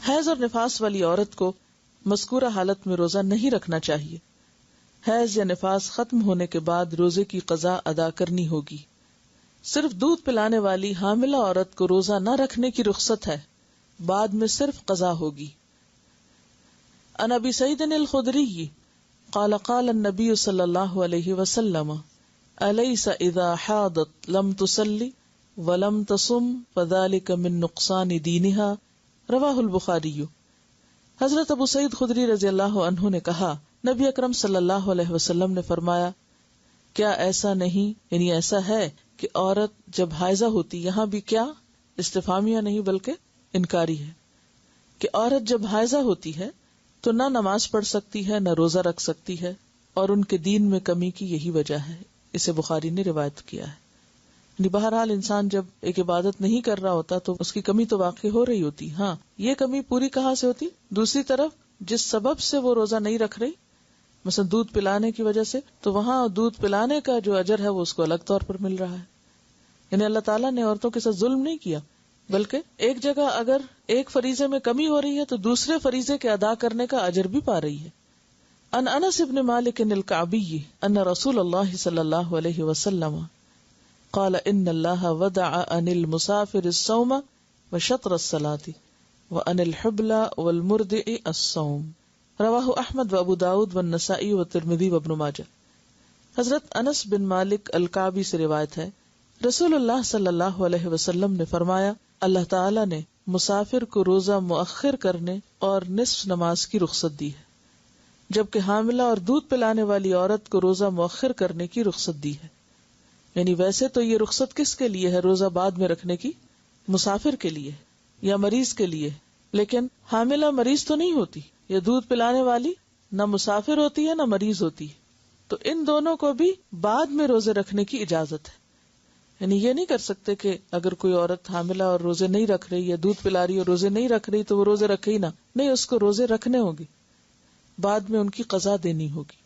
حیض اور نفاس والی عورت کو مذکورہ حالت میں روزہ نہیں رکھنا چاہیے. حیض یا نفاس ختم ہونے کے بعد روزے کی قضا ادا کرنی ہوگی. صرف دودھ پلانے والی حاملہ عورت کو روزہ نہ رکھنے کی رخصت ہے، بعد میں صرف قضا ہوگی. عن ابی سعید الخدری قال قال النبی صلی اللہ علیہ وسلم الیس اذا حاضت لم تصلی ولم تصم فذلک من نقصان دینها رواہ البخاری. حضرت ابو سعید خدری رضی اللہ عنہ نے کہا، نبی اکرم صلی اللہ علیہ وسلم نے فرمایا، کیا ایسا نہیں، یعنی ایسا ہے کہ عورت جب حائضہ ہوتی، یہاں بھی کیا استفہامیہ نہیں بلکہ انکاری ہے، کہ عورت جب حائضہ ہوتی ہے تو نہ نماز پڑھ سکتی ہے نہ روزہ رکھ سکتی ہے، اور ان کے دین میں کمی کی یہی وجہ ہے. اسے بخاری نے روایت کیا ہے. یعنی بہرحال انسان جب ایک عبادت نہیں کر رہا ہوتا تو اس کی کمی تو واقع ہو رہی ہوتی. ہاں، یہ کمی پوری کہاں سے ہوتی؟ دوسری طرف جس سبب سے وہ روزہ نہیں رکھ رہی، مثلا دودھ پلانے کی وجہ سے، تو وہاں دودھ پلانے کا جو اجر ہے وہ اس کو الگ طور پر مل رہا ہے. یعنی اللہ تعالیٰ نے عورتوں کے ساتھ ظلم نہیں کیا، بلکہ ایک جگہ اگر ایک فریضے میں کمی ہو رہی ہے تو دوسرے فریضے کے ادا کرنے کا اجر بھی پا رہی ہے. ان انس بن مالک الکعبی ان رسول اللہ صلی اللہ علیہ وسلم قال ان اللہ ودع عن المسافر الصوم وشطر الصلاة وعن الحبل والمرضع الصوم رواہ احمد وابو داود والنسائی والترمذی وابن ماجہ. حضرت انس بن مالک الکعبی سے روایت ہے، رسول اللہ صلی اللہ علیہ وسلم نے فرمایا، اللہ تعالی نے مسافر کو روزہ مؤخر کرنے اور نصف نماز کی رخصت دی ہے، جبکہ حاملہ اور دودھ پلانے والی عورت کو روزہ مؤخر کرنے کی رخصت دی ہے. یعنی ویسے تو یہ رخصت کس کے لیے ہے؟ روزہ بعد میں رکھنے کی، مسافر کے لیے یا مریض کے لیے. لیکن حاملہ مریض تو نہیں ہوتی، یا دودھ پلانے والی نہ مسافر ہوتی ہے نہ مریض ہوتی ہے، تو ان دونوں کو بھی بعد میں روزے رکھنے کی اجازت ہے. یعنی یہ نہیں کر سکتے کہ اگر کوئی عورت حاملہ اور روزے نہیں رکھ رہی یا دودھ پلا رہی اور روزے نہیں رکھ رہی تو وہ روزے رکھے ہی نہ. نہیں، اس کو روزے رکھنے ہوں گے، بعد میں ان کی قضا دینی ہوگی.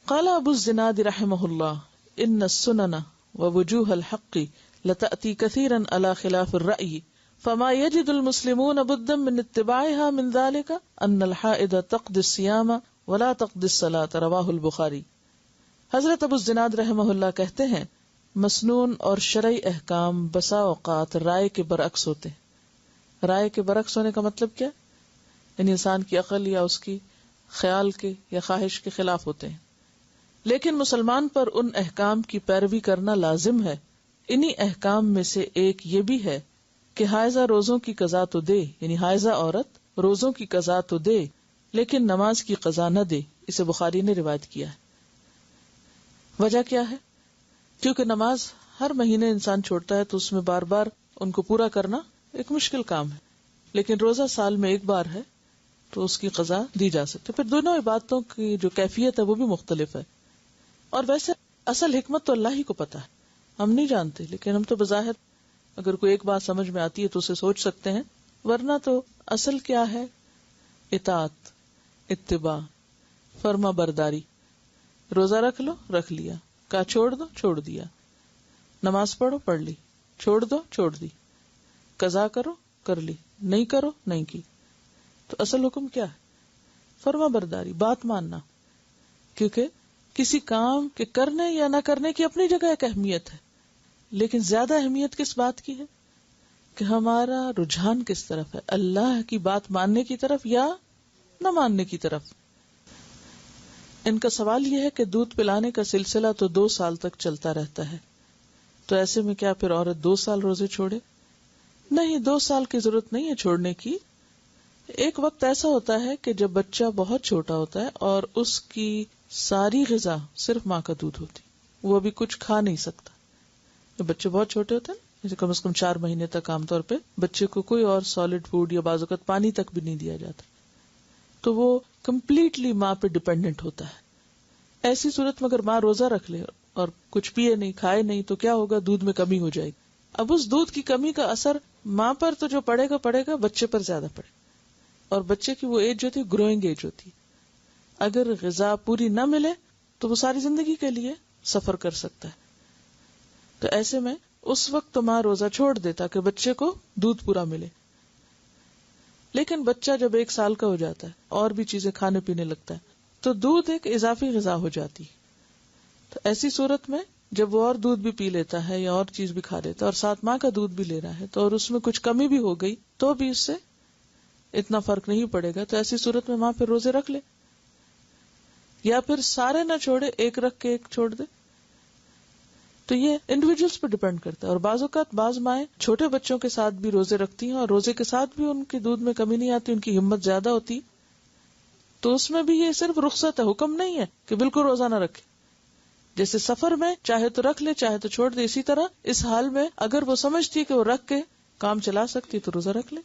قال ابو الزناد رحمہ اللہ ان السنن ووجوه الحق لتأتي كثيرا على خلاف الرأي فما يجد المسلمون بدا من اتباعها من ذلك ان الحائض تقضي الصيام ولا تقضي الصلاة رواہ البخاری. حضرت ابو الزناد رحمہ اللہ کہتے ہیں، مسنون اور شرعی احکام بسا اوقات رائے کے برعکس ہوتے ہیں. رائے کے برعکس ہونے کا مطلب کیا؟ یعنی انسان کی عقل یا اس کی خیال کے یا خواہش کے خلاف ہوتے ہیں. لیکن مسلمان پر ان احکام کی پیروی کرنا لازم ہے. انہی احکام میں سے ایک یہ بھی ہے کہ حائضہ روزوں کی قضا تو دے، یعنی حائضہ عورت روزوں کی قضا تو دے لیکن نماز کی قضا نہ دے. اسے بخاری نے روایت کیا ہے. وجہ کیا ہے؟ کیونکہ نماز ہر مہینے انسان چھوڑتا ہے تو اس میں بار بار ان کو پورا کرنا ایک مشکل کام ہے، لیکن روزہ سال میں ایک بار ہے تو اس کی قضا دی جا سکتی. پھر دونوں عبادتوں کی جو کیفیت ہے وہ بھی مختلف ہے. اور ویسے اصل حکمت تو اللہ ہی کو پتا ہے، ہم نہیں جانتے، لیکن ہم تو بظاہر اگر کوئی ایک بات سمجھ میں آتی ہے تو اسے سوچ سکتے ہیں، ورنہ تو اصل کیا ہے؟ اطاعت، اتباع، فرما برداری. روزہ رکھ لو، رکھ لیا، کہا چھوڑ دو، چھوڑ دیا. نماز پڑھو، پڑھ لی، چھوڑ دو، چھوڑ دی. قضا کرو، کر لی، نہیں کرو، نہیں کی. تو اصل حکم کیا ہے؟ فرما برداری، بات ماننا. کیونکہ کسی کام کے کرنے یا نہ کرنے کی اپنی جگہ ایک اہمیت ہے، لیکن زیادہ اہمیت کس بات کی ہے کہ ہمارا رجحان کس طرف ہے، اللہ کی بات ماننے کی طرف یا نہ ماننے کی طرف. ان کا سوال یہ ہے کہ دودھ پلانے کا سلسلہ تو 2 سال تک چلتا رہتا ہے، تو ایسے میں کیا پھر عورت 2 سال روزے چھوڑے؟ نہیں، 2 سال کی ضرورت نہیں ہے چھوڑنے کی. ایک وقت ایسا ہوتا ہے کہ جب بچہ بہت چھوٹا ہوتا ہے اور اس کی ساری غذا صرف ماں کا دودھ ہوتی، وہ ابھی کچھ کھا نہیں سکتا. جب بچے بہت چھوٹے ہوتے ہیں، جیسے کم از کم 4 مہینے تک عام طور پہ بچے کو کوئی اور سالڈ فوڈ یا بعض اوقات پانی تک بھی نہیں دیا جاتا، تو وہ کمپلیٹلی ماں پہ ڈیپینڈنٹ ہوتا ہے. ایسی صورت میں اگر ماں روزہ رکھ لے اور کچھ پیے نہیں، کھائے نہیں، تو کیا ہوگا؟ دودھ میں کمی ہو جائے گی. اب اس دودھ کی کمی کا اثر ماں پر تو جو پڑے گا بچے پر زیادہ پڑے گا. اور بچے کی وہ ایج جو ہوتی، گروئنگ ایج ہوتی، اگر غذا پوری نہ ملے تو وہ ساری زندگی کے لیے سفر کر سکتا ہے. تو ایسے میں اس وقت تو ماں روزہ چھوڑ دے تاکہ بچے کو دودھ پورا ملے. لیکن بچہ جب 1 سال کا ہو جاتا ہے اور بھی چیزیں کھانے پینے لگتا ہے تو دودھ ایک اضافی غذا ہو جاتی. تو ایسی صورت میں جب وہ اور دودھ بھی پی لیتا ہے یا اور چیز بھی کھا لیتا ہے اور ساتھ ماں کا دودھ بھی لے رہا ہے تو اور اس میں کچھ کمی بھی ہو گئی تو بھی اس سے اتنا فرق نہیں پڑے گا. تو ایسی صورت میں ماں پھر روزے رکھ لے یا پھر سارے نہ چھوڑے، ایک رکھ کے ایک چھوڑ دے. تو یہ انڈیویجولس پہ ڈیپینڈ کرتا ہے. اور بعض اوقات بعض مائیں چھوٹے بچوں کے ساتھ بھی روزے رکھتی ہیں اور روزے کے ساتھ بھی ان کے دودھ میں کمی نہیں آتی، ان کی ہمت زیادہ ہوتی، تو اس میں بھی یہ صرف رخصت ہے، حکم نہیں ہے کہ بالکل روزہ نہ رکھے. جیسے سفر میں چاہے تو رکھ لے چاہے تو چھوڑ دے، اسی طرح اس حال میں اگر وہ سمجھتی ہے کہ وہ رکھ کے کام چلا سکتی تو روزہ رکھ لے.